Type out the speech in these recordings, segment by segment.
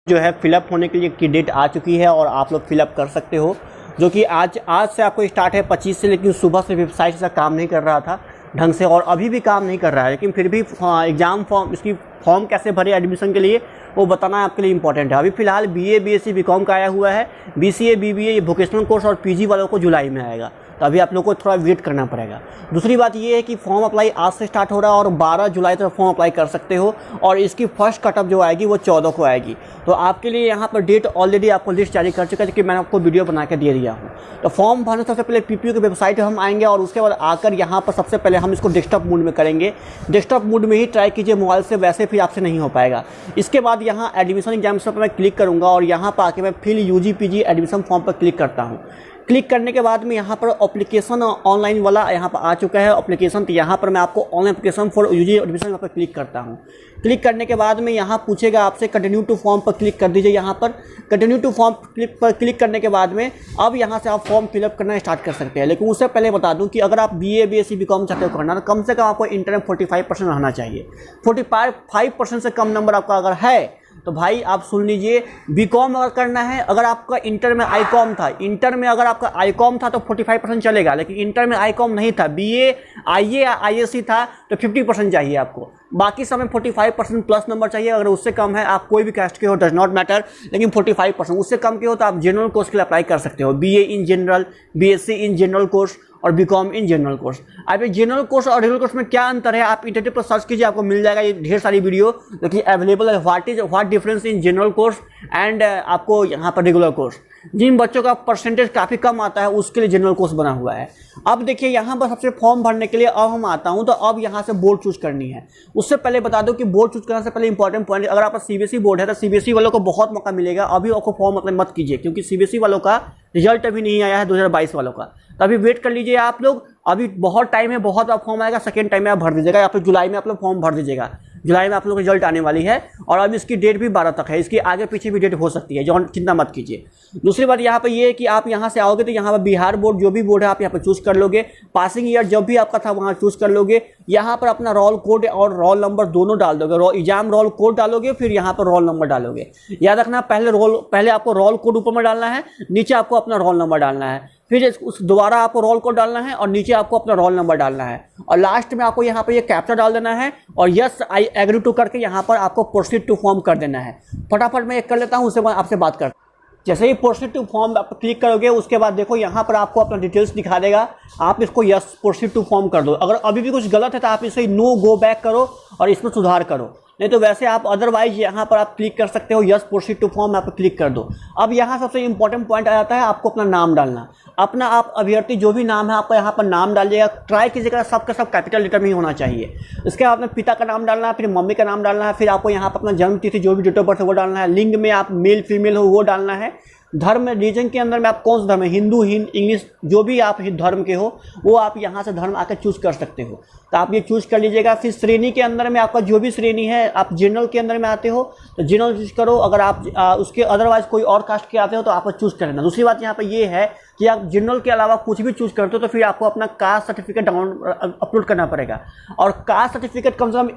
जो है फिलअप होने के लिए की डेट आ चुकी है और आप लोग फिलअप कर सकते हो, जो कि आज से आपको स्टार्ट है 25 से। लेकिन सुबह से वेबसाइट से काम नहीं कर रहा था ढंग से और अभी भी काम नहीं कर रहा है, लेकिन फिर भी एग्ज़ाम फॉर्म इसकी फॉर्म कैसे भरे एडमिशन के लिए वो बताना आपके लिए इंपॉर्टेंट है। अभी फिलहाल बीए बीएससी बीकॉम का आया हुआ है, बीसीए बीबीए ये वोकेशनल कोर्स और पीजी वालों को जुलाई में आएगा, तो अभी आप लोग को थोड़ा वेट करना पड़ेगा। दूसरी बात ये है कि फॉर्म अप्लाई आज से स्टार्ट हो रहा है और 12 जुलाई तक फॉर्म अप्लाई कर सकते हो और इसकी फर्स्ट कटअप जो आएगी वो 14 को आएगी। तो आपके लिए यहाँ पर डेट ऑलरेडी आपको लिस्ट जारी कर चुका है, कि मैंने आपको वीडियो बना के दे दिया हूँ। तो फॉर्म भरने सबसे पहले पीपीयू की वेबसाइट हम आएंगे और उसके बाद आकर यहाँ पर सबसे पहले हम इसको डेस्कटॉप मोड में करेंगे। डेस्कटॉप मोड में ही ट्राई कीजिए मोबाइल से, वैसे फिर आपसे नहीं हो पाएगा। इसके बाद यहाँ एडमिशन एग्जाम पर मैं क्लिक करूँगा और यहाँ पर आके मैं fill UG PG admission form पर क्लिक करता हूँ। क्लिक करने के बाद में यहाँ पर एप्लीकेशन ऑनलाइन वाला यहाँ पर आ चुका है एप्लीकेशन, तो यहाँ पर मैं आपको online application for UG admission यहाँ पर क्लिक करता हूँ। क्लिक करने के बाद में यहाँ पूछेगा आपसे कंटिन्यू टू फॉर्म पर क्लिक कर दीजिए। यहाँ पर कंटिन्यू टू फॉर्म क्लिक करने के बाद में अब यहाँ से आप फॉर्म फिलअप करना स्टार्ट कर सकते हैं। लेकिन उससे पहले बता दूँ कि अगर आप बीए बीएससी बीकॉम चाहते हो करना, तो कम से कम आपको इंटर में 45% रहना चाहिए। 45% से कम नंबर आपका अगर है तो भाई आप सुन लीजिए, बीकॉम अगर करना है, अगर आपका इंटर में आईकॉम था, इंटर में अगर आपका आईकॉम था तो 45% चलेगा, लेकिन इंटर में आईकॉम नहीं था, बीए आईए आईएससी था तो 50% चाहिए आपको। बाकी सब में 45% प्लस नंबर चाहिए। अगर उससे कम है, आप कोई भी कास्ट के हो, डज नॉट मैटर, लेकिन 45% उससे कम के हो तो आप जनरल कोर्स के लिए अप्लाई कर सकते हो। BA in general, BSc in general course और बीकॉम इन जनरल कोर्स। आप जनरल कोर्स और रेगुलर कोर्स में क्या अंतर है, आप इंटरनेट पर सर्च कीजिए, आपको मिल जाएगा ये ढेर सारी वीडियो जो कि अवेलेबल है। What difference in general course and आपको यहाँ पर रेगुलर कोर्स। जिन बच्चों का परसेंटेज काफ़ी कम आता है उसके लिए जनरल कोर्स बना हुआ है। अब देखिए यहाँ पर सबसे फॉर्म भरने के लिए अब हम आता हूँ, तो अब यहाँ से बोर्ड चूज करनी है। उससे पहले बता दो कि बोर्ड चूज करने से पहले इंपॉर्टेंट पॉइंट, अगर आपका सीबीएसई बोर्ड है तो सीबीएसई वालों को बहुत मौका मिलेगा। अभी आपको फॉर्म अप्लाई मत कीजिए, क्योंकि सीबीएसई वालों का रिजल्ट अभी नहीं आया है 2022 वालों का, तो अभी वेट कर लीजिए आप लोग। अभी बहुत टाइम है, बहुत आप फॉर्म आएगा, सेकेंड टाइम में आप भर दीजिएगा या फिर जुलाई में आप लोग फॉर्म भर दीजिएगा। जुलाई में आप लोग रिजल्ट आने वाली है और अब इसकी डेट भी 12 तक है, इसकी आगे पीछे भी डेट हो सकती है, जो चिंता मत कीजिए। दूसरी बात यहाँ पर ये है कि आप यहाँ से आओगे तो यहाँ पर बिहार बोर्ड जो भी बोर्ड है आप यहाँ पर चूज कर लोगे। पासिंग ईयर जब भी आपका था वहाँ चूज कर लोगे। यहाँ पर अपना रोल कोड और रोल नंबर दोनों डाल दोगे। एग्जाम रोल कोड डालोगे, फिर यहाँ पर रोल नंबर डालोगे। याद रखना, पहले आपको रोल कोड ऊपर में डालना है, नीचे आपको अपना रोल नंबर डालना है, फिर उस दोबारा आपको रोल कोड डालना है और नीचे आपको अपना रोल नंबर डालना है, और लास्ट में आपको यहाँ पर ये कैप्चा डाल देना है और यस आई एग्री टू करके यहाँ पर आपको प्रोसीड टू फॉर्म कर देना है। फटाफट मैं एक कर लेता हूँ, उससे मैं आपसे बात करता हूँ। जैसे ही प्रोसीड टू फॉर्म आप क्लिक करोगे, उसके बाद देखो यहाँ पर आपको अपना डिटेल्स दिखा देगा। आप इसको यस प्रोसीड टू फॉर्म कर दो। अगर अभी भी कुछ गलत है तो आप इसे नो गो बैक करो और इसमें सुधार करो, नहीं तो वैसे आप अदरवाइज यहाँ पर आप क्लिक कर सकते हो, यस प्रोसीड टू फॉर्म आप क्लिक कर दो। अब यहाँ सबसे इंपॉर्टेंट पॉइंट आ जाता है, आपको अपना नाम डालना। अपना आप अभ्यर्थी जो भी नाम है आपका यहाँ पर नाम डालिएगा। ट्राई कीजिएगा सबका सब कैपिटल लेटर में ही होना चाहिए। इसके बाद अपने पिता का नाम डालना है, फिर मम्मी का नाम डालना है, फिर आपको यहाँ पर अपना जन्म तिथि जो भी डेट ऑफ बर्थ है वो डालना है। लिंग में आप मेल फीमेल हो वो डालना है। धर्म रीजन के अंदर में आप कौन सा धर्म है, हिंदू हिंद इंग्लिश जो भी आप धर्म के हो वो आप यहाँ से धर्म आकर चूज कर सकते हो, तो आप ये चूज कर लीजिएगा। फिर श्रेणी के अंदर में आपका जो भी श्रेणी है, आप जनरल के अंदर में आते हो तो जनरल चूज करो। अगर आप उसके अदरवाइज कोई और कास्ट के आते हो तो आप चूज कर लेना। दूसरी बात यहाँ पर ये है कि आप जनरल के अलावा कुछ भी चूज करते हो तो फिर आपको अपना कास्ट सर्टिफिकेट डाउनलोड अपलोड करना पड़ेगा, और कास्ट सर्टिफिकेट कम से कम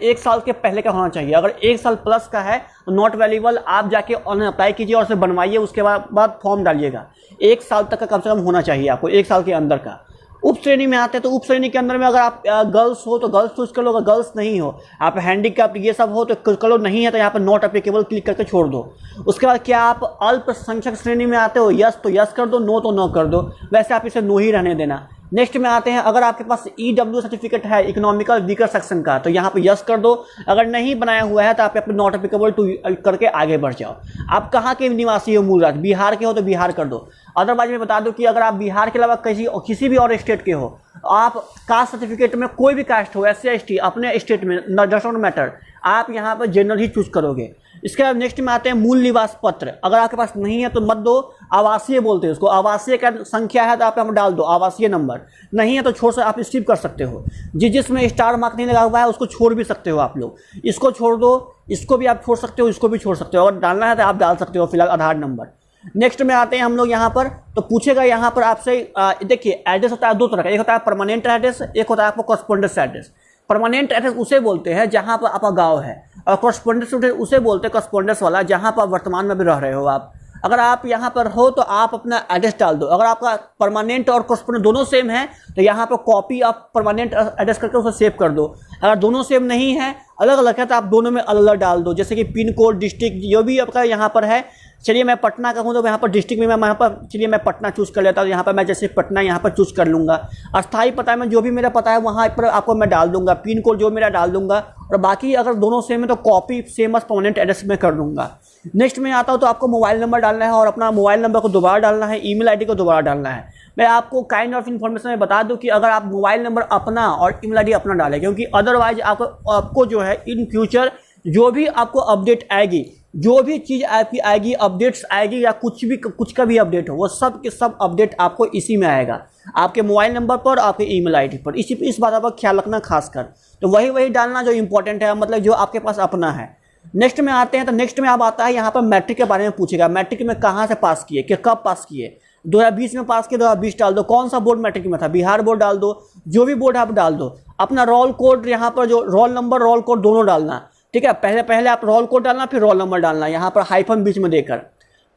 1 साल के पहले का होना चाहिए। अगर 1 साल प्लस का है तो नॉट वैल्यूएबल, आप जाके ऑनलाइन अप्लाई कीजिए और उसे बनवाइए, उसके बाद फॉर्म डालिएगा। 1 साल तक का कम से कम होना चाहिए आपको, 1 साल के अंदर का। उप श्रेणी में आते हैं तो उप श्रेणी के अंदर में अगर आप गर्ल्स हो तो गर्ल्स चूज कर लो, अगर गर्ल्स नहीं हो, आप हैंडीकैप ये सब हो तो कर लो, नहीं है तो यहाँ पर नॉट एप्लीकेबल क्लिक करके छोड़ दो। उसके बाद क्या आप अल्पसंख्यक श्रेणी में आते हो, यस तो यस कर दो, नो तो नो कर दो, वैसे आप इसे नो ही रहने देना। नेक्स्ट में आते हैं, अगर आपके पास ईडब्ल्यू सर्टिफिकेट है इकोनॉमिकल वीकर सेक्शन का तो यहाँ पे यस कर दो। अगर नहीं बनाया हुआ है तो आप अपने नॉट एप्लीकेबल टू करके आगे बढ़ जाओ। आप कहाँ के निवासी हो, मूल राज्य बिहार के हो तो बिहार कर दो। अदरवाइज मैं बता दूं कि अगर आप बिहार के अलावा किसी भी और स्टेट के हो, आप कास्ट सर्टिफिकेट में कोई भी कास्ट हो, SC ST अपने स्टेट में डज नॉट मैटर, आप यहाँ पर जनरल ही चूज करोगे। इसके बाद नेक्स्ट में आते हैं मूल निवास पत्र। अगर आपके पास नहीं है तो मत दो, आवासीय बोलते हैं उसको, आवासीय का संख्या है तो आप यहाँ डाल दो आवासीय नंबर, नहीं है तो छोड़ से आप स्किप कर सकते हो। जिसमें स्टार मार्क नहीं लगा हुआ है उसको छोड़ भी सकते हो आप लोग, इसको छोड़ दो, इसको भी आप छोड़ सकते हो, इसको भी छोड़ सकते हो। अगर डालना है तो आप डाल सकते हो फिलहाल आधार नंबर। नेक्स्ट में आते हैं हम लोग यहाँ पर, तो पूछेगा यहाँ पर आपसे, देखिए एड्रेस होता है 2 तरह का, एक होता है परमानेंट एड्रेस, एक होता है आपको कॉरस्पॉन्डेंस एड्रेस। परमानेंट एड्रेस उसे बोलते हैं जहाँ पर आपका गाँव है, और कॉरस्पॉन्डेंस स्टूडेंट उसे बोलते हैं कॉरस्पॉन्डेंस वाला जहाँ पर वर्तमान में भी रह रहे हो आप। अगर आप यहाँ पर हो तो आप अपना एड्रेस डाल दो। अगर आपका परमानेंट और कॉरस्पॉन्डेंट दोनों सेम है तो यहाँ पर कॉपी आप परमानेंट एड्रेस करके उसे सेव कर दो। अगर दोनों सेम नहीं है, अलग अलग है, तो आप दोनों में अलग अलग डाल दो। जैसे कि पिन कोड, डिस्ट्रिक्ट जो भी आपका यहाँ पर है, चलिए मैं पटना का हूँ तो यहाँ पर डिस्ट्रिक्ट में मैं यहाँ पर, चलिए मैं पटना चूज़ कर लेता हूँ। यहाँ पर मैं जैसे पटना यहाँ पर चूज़ कर लूँगा। अस्थायी पता में जो भी मेरा पता है वहाँ पर आपको मैं डाल दूँगा, पिन कोड जो मेरा डाल दूँगा, और बाकी अगर दोनों सेम है तो कॉपी सेम परमानेंट एड्रेस में कर दूँगा। नेक्स्ट में आता हूँ तो आपको मोबाइल नंबर डालना है, और अपना मोबाइल नंबर को दोबारा डालना है, ईमेल आईडी को दोबारा डालना है। मैं आपको काइंड ऑफ इन्फॉर्मेशन में बता दूं कि अगर आप मोबाइल नंबर अपना और ईमेल आईडी अपना डालें, क्योंकि अदरवाइज आपको जो है इन फ्यूचर जो भी आपको अपडेट आएगी, जो भी चीज़ आपकी आएगी, अपडेट्स आएगी या कुछ का भी अपडेट हो, वो सब के सब अपडेट आपको इसी में आएगा, आपके मोबाइल नंबर पर, आपके ईमेल आईडी पर। इस बात पर ख्याल रखना खासकर। तो वही डालना जो इंपॉर्टेंट है, मतलब जो आपके पास अपना है। नेक्स्ट में आते हैं तो नेक्स्ट में आप आता है यहाँ पर मैट्रिक के बारे में पूछेगा। मैट्रिक में कहाँ से पास किए, कि कब पास किए, 2020 में पास किए, 2020 डाल दो। कौन सा बोर्ड मैट्रिक में था, बिहार बोर्ड डाल दो, जो भी बोर्ड आप डाल दो। अपना रोल कोड यहाँ पर जो रोल नंबर, रोल कोड दोनों डालना, ठीक है। पहले आप रोल कोड डालना, फिर रोल नंबर डालना, यहाँ पर हाइफन बीच में देकर।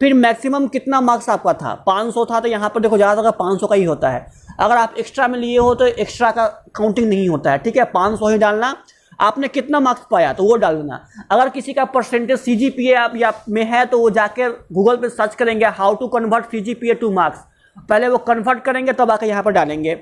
फिर मैक्सिमम कितना मार्क्स आपका था, 500 था, तो यहाँ पर देखो ज़्यादातर 500 का ही होता है। अगर आप एक्स्ट्रा में लिए हो तो एक्स्ट्रा का काउंटिंग नहीं होता है, ठीक है। 500 ही डालना। आपने कितना मार्क्स पाया तो वो डाल देना। अगर किसी का परसेंटेज CGPA आप या में है तो वो जाकर गूगल पे सर्च करेंगे how to convert CGPA to marks, पहले वो कन्वर्ट करेंगे तब आकर यहाँ पर डालेंगे।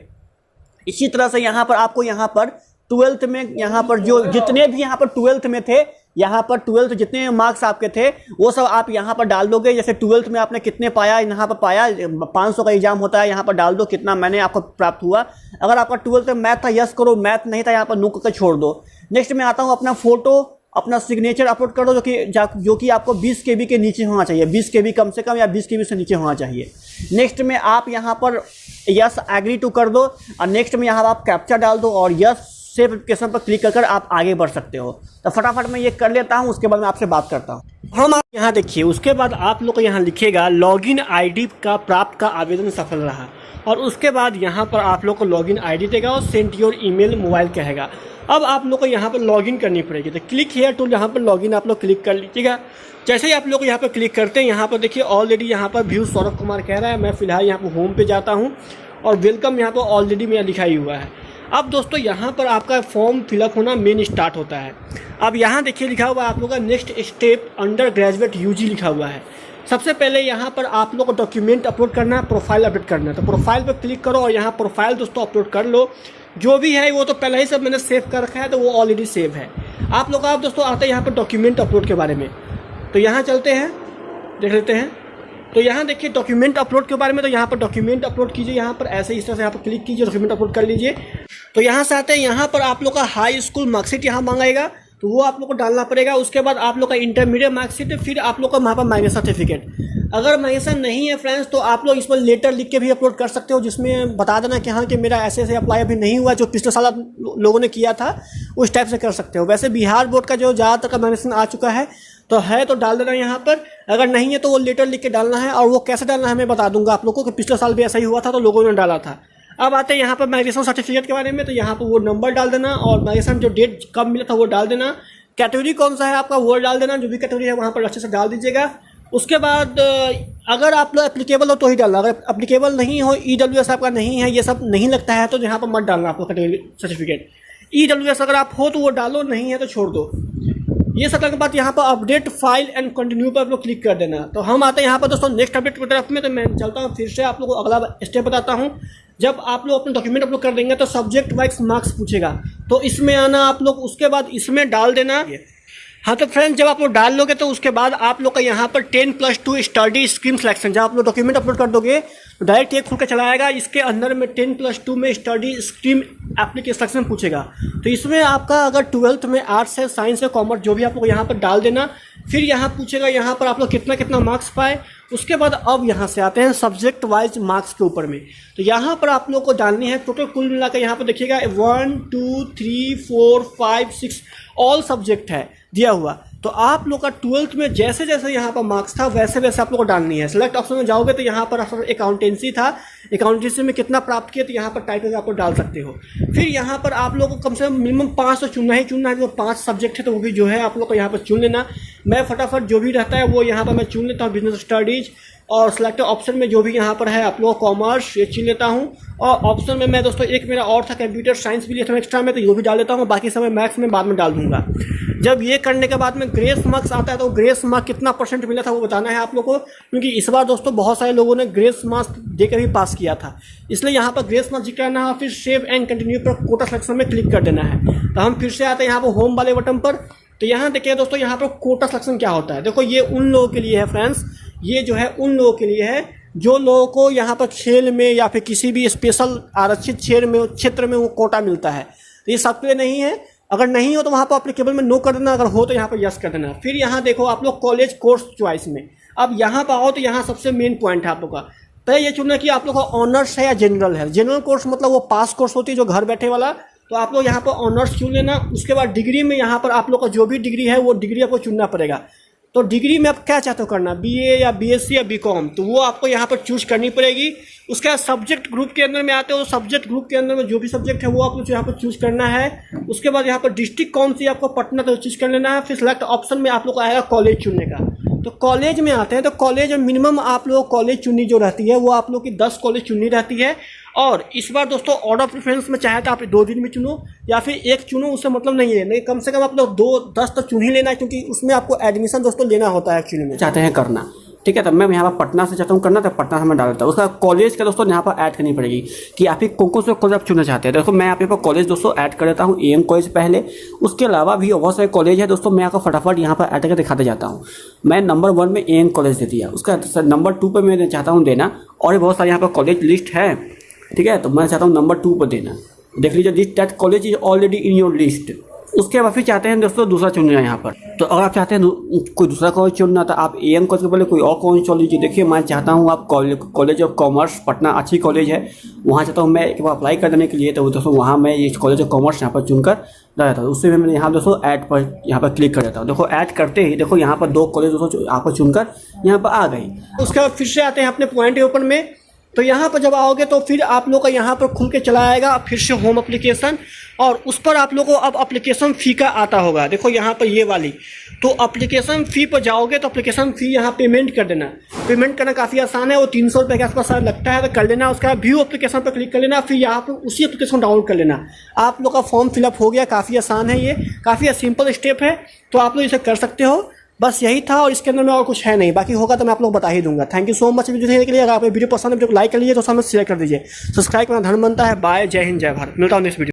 इसी तरह से यहाँ पर आपको यहाँ पर 12th में यहाँ पर जो जितने भी यहाँ पर 12th में थे, यहाँ पर 12th जितने मार्क्स आपके थे वो सब आप यहाँ पर डाल दोगे। जैसे 12th में आपने कितने पाया, यहाँ पर पाया 500 का एग्जाम होता है, यहाँ पर डाल दो कितना मैंने आपको प्राप्त हुआ। अगर आपका 12th में मैथ था यस करो, मैथ नहीं था यहाँ पर नो करके छोड़ दो। नेक्स्ट में आता हूँ अपना फोटो, अपना सिग्नेचर अपलोड कर दो, जो कि आपको 20 KB के नीचे होना चाहिए, 20 KB कम से कम या 20 KB से नीचे होना चाहिए। नेक्स्ट में आप यहाँ पर यस एग्री टू कर दो, और नेक्स्ट में यहाँ आप कैप्चा डाल दो, और यस सेव एप्लीकेशन पर क्लिक कर आप आगे बढ़ सकते हो। तो फटाफट मैं ये कर लेता हूँ, उसके बाद मैं आपसे बात करता हूँ। हम आप यहाँ देखिए, उसके बाद आप लोग को यहाँ लिखेगा लॉगिन ID का प्राप्त का आवेदन सफल रहा, और उसके बाद यहाँ पर आप लोग को लॉगिन ID देगा और सेंड योर ईमेल मोबाइल कहेगा। अब आप लोग को यहाँ पर लॉगिन करनी पड़ेगी, तो क्लिक हियर टू यहाँ पर लॉगिन आप लोग क्लिक कर लीजिएगा। जैसे ही आप लोग यहाँ पर क्लिक करते हैं, यहाँ पर देखिए ऑलरेडी यहाँ पर व्यू सौरभ कुमार कह रहा है। मैं फिलहाल यहाँ पर होम पे जाता हूँ और वेलकम यहाँ पर ऑलरेडी मेरा लिखा ही हुआ है। अब दोस्तों यहाँ पर आपका फॉर्म फिलअप होना मेन स्टार्ट होता है। अब यहाँ देखिए लिखा हुआ है आप लोग का next step under graduate UG लिखा हुआ है। सबसे पहले यहाँ पर आप लोग को डॉक्यूमेंट अपलोड करना है, प्रोफाइल अपडेट करना है। तो प्रोफाइल पर क्लिक करो और यहाँ प्रोफाइल दोस्तों अपलोड कर लो। जो भी है वो तो पहले ही सब मैंने सेव कर रखा है, तो वो ऑलरेडी सेव है। आप लोग आप दोस्तों आते हैं यहाँ पर डॉक्यूमेंट अपलोड के बारे में, तो यहाँ चलते हैं, देख लेते हैं। तो यहाँ देखिए डॉक्यूमेंट अपलोड के बारे में, तो यहाँ पर डॉक्यूमेंट अपलोड कीजिए। यहाँ पर ऐसे इस तरह से यहाँ पर क्लिक कीजिए, डॉक्यूमेंट अपलोड कर लीजिए। तो यहाँ से आते हैं, यहाँ पर आप लोग का हाई स्कूल मार्कशीट यहाँ मांगेगा, तो वो आप लोग को डालना पड़ेगा। उसके बाद आप लोग का इंटरमीडिएट मार्कशीट, फिर आप लोग का वहाँ पर माइग्रेशन सर्टिफिकेट। अगर माइग्रेशन नहीं है फ्रेंड्स तो आप लोग इस पर लेटर लिख के भी अपलोड कर सकते हो, जिसमें बता देना कि हाँ कि मेरा ऐसे अप्लाई अभी नहीं हुआ, जो पिछले साल आप लोगों ने किया था उस टाइप से कर सकते हो। वैसे बिहार बोर्ड का जो ज़्यादातर का माइग्रेशन आ चुका है तो डाल देना यहाँ पर। अगर नहीं है तो वो लेटर लिख के डालना है, और वो कैसे डालना है मैं बता दूंगा आप लोगों को, कि पिछले साल भी ऐसा ही हुआ था तो लोगों ने डाला था। अब आते हैं यहाँ पर माइग्रेशन सर्टिफिकेट के बारे में, तो यहाँ पर वो नंबर डाल देना और माइग्रेशन जो डेट कब मिला था वो डाल देना। कैटेगरी कौन सा है आपका वो डाल देना, जो भी कैटेगरी है वहाँ पर अच्छे से डाल दीजिएगा। उसके बाद अगर आप लोग एप्लीकेबल हो तो ही डालना, अगर एप्लीकेबल नहीं हो, EWS आपका नहीं है, ये सब नहीं लगता है, तो यहाँ पर मत डालना आपको कैटेगरी सर्टिफिकेट। EWS अगर आप हो तो वो डालो, नहीं है तो छोड़ दो। ये सब के बाद यहाँ पर अपडेट फाइल एंड कंटिन्यू पर आप लोग क्लिक कर देना। तो हम आते हैं यहाँ पर दोस्तों नेक्स्ट अपडेट की तरफ में। तो मैं चलता हूँ, फिर से आप लोगों को अगला स्टेप बताता हूँ। जब आप लोग अपने डॉक्यूमेंट अपलोड कर देंगे तो सब्जेक्ट वाइज मार्क्स पूछेगा, तो इसमें आना आप लोग, उसके बाद इसमें डाल देना। हाँ तो फ्रेंड्स जब आप लोग डाल लोगे तो उसके बाद आप लोग का यहाँ पर 10+2 स्टडी स्ट्रीम सिलेक्शन, जब आप लोग डॉक्यूमेंट अपलोड कर दोगे तो डायरेक्ट ये खुल के चला आएगा। इसके अंदर में 10+2 में स्टडी स्ट्रीम एप्लीकेशन पूछेगा। तो इसमें आपका अगर 12th में आर्ट्स है, साइंस है, कॉमर्स, जो भी आप लोग यहाँ पर डाल देना। फिर यहाँ पूछेगा यहाँ पर आप लोग कितना मार्क्स पाए। उसके बाद अब यहाँ से आते हैं सब्जेक्ट वाइज मार्क्स के ऊपर में। तो यहाँ पर आप लोग को डालनी है टोटल कुल मिलाकर, यहाँ पर देखिएगा 1 2 3 4 5 6 ऑल सब्जेक्ट है दिया हुआ। तो आप लोग का 12th में जैसे जैसे यहाँ पर मार्क्स था वैसे वैसे आप लोग को डालनी है। सिलेक्ट ऑप्शन में जाओगे तो यहाँ पर अकाउंटेंसी था, अकाउंटेंसी में कितना प्राप्त किया तो यहाँ पर टाइप करके आप लोग डाल सकते हो। फिर यहाँ पर आप लोग को कम से कम मिनिमम 5 तो चुनना ही चुनना है। जो 5 सब्जेक्ट है तो वो भी जो है आप लोग को यहाँ पर चुन लेना। मैं फटाफट जो भी रहता है वो यहाँ पर मैं चुन लेता हूँ, बिजनेस स्टडीज़, और सिलेक्ट ऑप्शन में जो भी यहाँ पर है आप लोग कॉमर्स ये चुन लेता हूँ। और ऑप्शन में मैं दोस्तों एक मेरा और था कंप्यूटर साइंस भी लिया था एक्स्ट्रा में, तो ये भी डाल देता हूँ। बाकी समय मैथ्स में बाद में डाल दूंगा। जब ये करने के बाद में ग्रेस मार्क्स आता है तो ग्रेस मार्क कितना % मिला था वो बताना है आप लोग को, क्योंकि इस बार दोस्तों बहुत सारे लोगों ने ग्रेस मार्क्स देकर भी पास किया था, इसलिए यहाँ पर ग्रेस मार्क्स दिखाना है। फिर सेव एंड कंटिन्यू पर कोटा सिलेक्शन में क्लिक कर देना है। तो हम फिर से आते हैं यहाँ पर होम वाले बटन पर। तो यहाँ देखिए दोस्तों यहाँ पर कोटा सिलेक्शन क्या होता है। देखो ये उन लोगों के लिए है फ्रेंड्स, ये जो है उन लोगों के लिए है जो लोगों को यहाँ पर खेल में या फिर किसी भी स्पेशल आरक्षित क्षेत्र में वो कोटा मिलता है। तो ये सबके लिए नहीं है। अगर नहीं हो तो वहाँ पर एप्लीकेबल में नो कर देना, अगर हो तो यहाँ पर यस कर देना। फिर यहाँ देखो आप लोग कॉलेज कोर्स चॉइस में, अब यहाँ पर आओ तो यहाँ सबसे मेन पॉइंट है आप लोग का। पहले ये चुनना कि आप लोग का ऑनर्स है या जनरल है। जनरल कोर्स मतलब वो पास कोर्स होती है जो घर बैठे वाला, तो आप लोग यहाँ पर ऑनर्स चुन लेना। उसके बाद डिग्री में यहाँ पर आप लोग का जो भी डिग्री है वो डिग्री आपको चुनना पड़ेगा। तो डिग्री में आप क्या चाहते हो करना, बीए या बीएससी या बीकॉम, तो वो आपको यहाँ पर चूज करनी पड़ेगी। उसके बाद सब्जेक्ट ग्रुप के अंदर में आते हो, सब्जेक्ट ग्रुप के अंदर में जो भी सब्जेक्ट है वो आपको यहाँ पर चूज करना है। उसके बाद यहाँ पर डिस्ट्रिक्ट कौन सी आपको पटना तो चूज कर लेना है। फिर सिलेक्ट ऑप्शन में आप लोग को आएगा कॉलेज चुनने का। तो कॉलेज में आते हैं तो कॉलेज में मिनिमम आप लोग कॉलेज चुननी जो रहती है वो आप लोग की 10 कॉलेज चुननी रहती है। और इस बार दोस्तों ऑर्डर प्रेफरेंस में चाहे तो आप 2 दिन में चुनो या फिर एक चुनो, उससे मतलब नहीं है। नहीं, कम से कम आप लोग 10 तो चुन ही लेना है, क्योंकि उसमें आपको एडमिशन दोस्तों लेना होता है एक्चुअली में चाहते हैं करना। ठीक है, तो मैं यहाँ पर पटना से चाहता हूँ करना, तो पटना से मैं डाल देता हूँ। उसका कॉलेज का दोस्तों यहाँ पर ऐड करनी पड़ेगी कि आप ही कौन से कॉलेज आप चुनना चाहते हैं। देखो मैं यहाँ पे कॉलेज दोस्तों ऐड कर देता हूँ, एएम कॉलेज पहले। उसके अलावा भी बहुत सारे कॉलेज है दोस्तों, मैं आपको फटाफट यहाँ पर ऐड करके दिखाते जाता हूूँ। मैं नंबर 1 में एएम कॉलेज दे दिया, उसका नंबर 2 पर मैं चाहता हूँ देना, और बहुत सारे यहाँ पर कॉलेज लिस्ट है। ठीक है, तो मैं चाहता हूँ नंबर 2 पर देना। देख लीजिए this that college is already in your list. उसके बाद फिर चाहते हैं दोस्तों दूसरा चुनना है यहाँ पर। तो अगर आप चाहते हैं कोई दूसरा कॉलेज चुनना तो आप एएम कॉलेज के पहले कोई और कॉलेज चुन लीजिए। देखिए मैं चाहता हूँ आप कॉलेज ऑफ कॉमर्स पटना अच्छी कॉलेज है, वहाँ चाहता हूँ मैं एक बार अप्लाई कर देने के लिए। तो दोस्तों वहाँ मैं ये कॉलेज ऑफ कॉमर्स यहाँ पर चुनकर डाल देता हूँ। उससे भी मैंने यहाँ दोस्तों ऐड पर यहाँ पर क्लिक कर देता हूँ। देखो ऐड करते ही देखो यहाँ पर 2 कॉलेज दोस्तों आपको चुनकर यहाँ पर आ गई। उसके बाद फिर से आते हैं अपने पॉइंट के ऊपर में। तो यहाँ पर जब आओगे तो फिर आप लोग का यहाँ पर खुल के चला आएगा फिर से होम एप्लीकेशन, और उस पर आप लोगों को अब एप्लीकेशन फ़ी का आता होगा। देखो यहाँ पर ये वाली, तो एप्लीकेशन फ़ी पर जाओगे तो एप्लीकेशन फ़ी यहाँ पेमेंट कर देना। पेमेंट करना काफ़ी आसान है, वो 300 रुपये के आसपास लगता है, तो कर लेना। उसका व्यू एप्लीकेशन पर क्लिक कर लेना, फिर यहाँ पर उसी एप्लीकेशन डाउनलोड कर लेना। आप लोग का फॉर्म फिलअप हो गया। काफ़ी आसान है, ये काफ़ी सिंपल स्टेप है, तो आप लोग इसे कर सकते हो। बस यही था, और इसके अंदर में और कुछ है नहीं। बाकी होगा तो मैं आप लोग बता ही दूंगा। Thank you so much video देखने के लिए। अगर आप वीडियो पसंद है वीडियो को लाइक कर लीजिए, तो सामने शेयर कर दीजिए। सब्सक्राइब करना धर्म बनता है। बाय, जय हिंद, जय भारत। मिलता हूँ नेक्स्ट वीडियो।